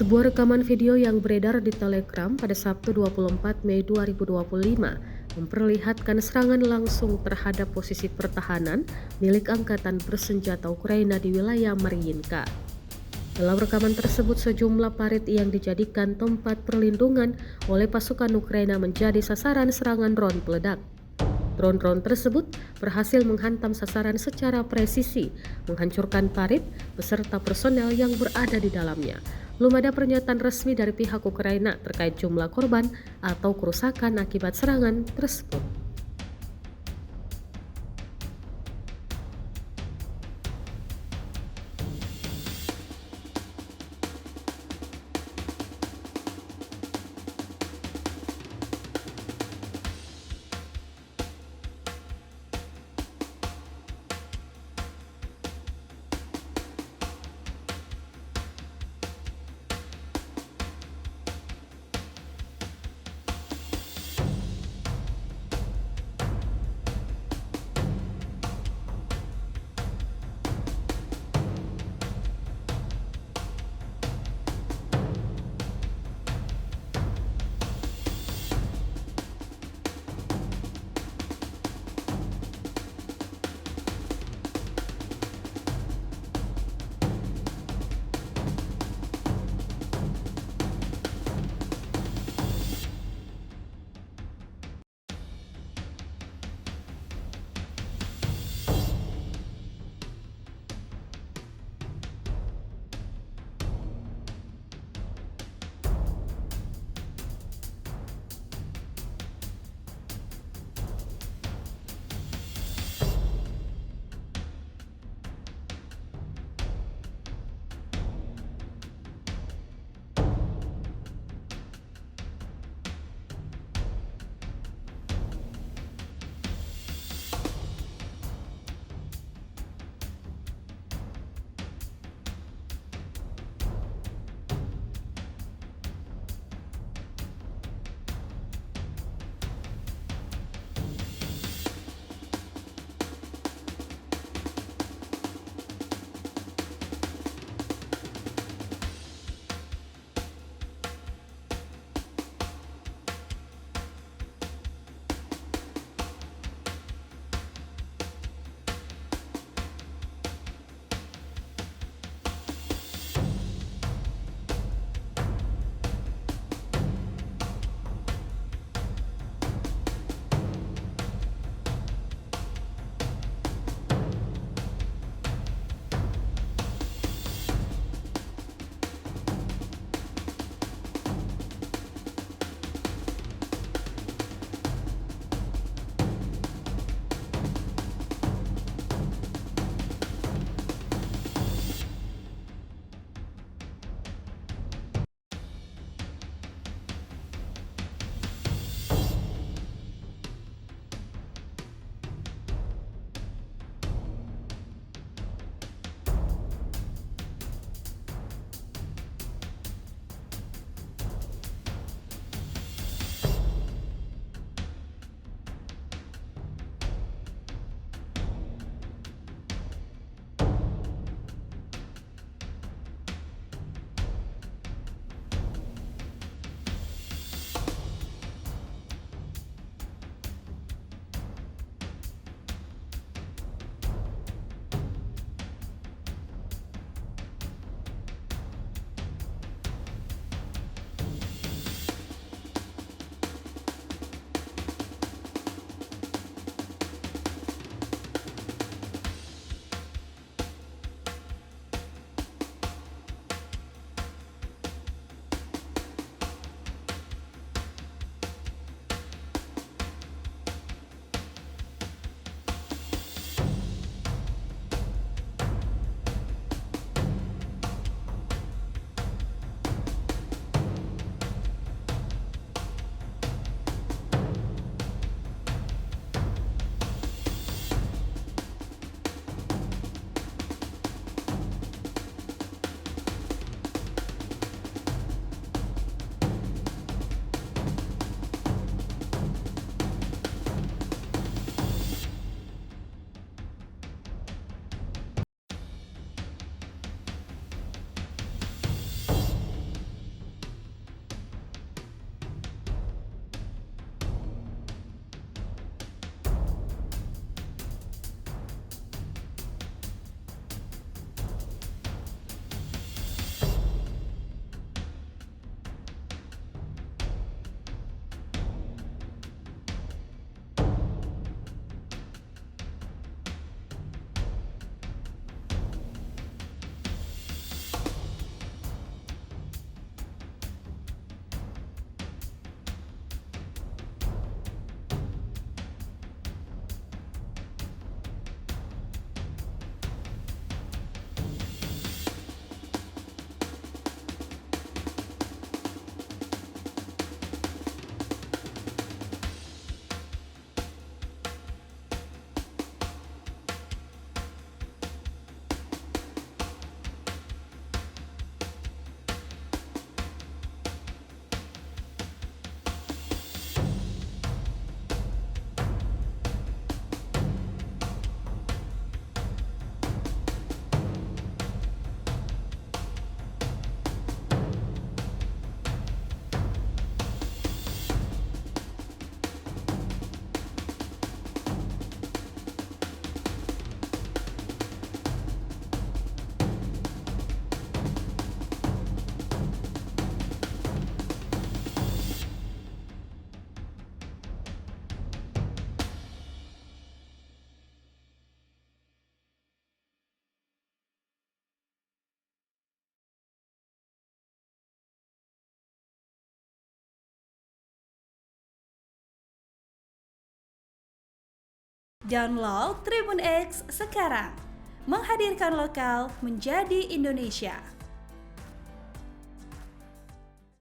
Sebuah rekaman video yang beredar di Telegram pada Sabtu 24 Mei 2025 memperlihatkan serangan langsung terhadap posisi pertahanan milik Angkatan Bersenjata Ukraina di wilayah Mariinka. Dalam rekaman tersebut, sejumlah parit yang dijadikan tempat perlindungan oleh pasukan Ukraina menjadi sasaran serangan drone peledak. Drone-drone tersebut berhasil menghantam sasaran secara presisi, menghancurkan parit beserta personel yang berada di dalamnya. Belum ada pernyataan resmi dari pihak Ukraina terkait jumlah korban atau kerusakan akibat serangan tersebut. Download Tribun X sekarang. Menghadirkan lokal menjadi Indonesia.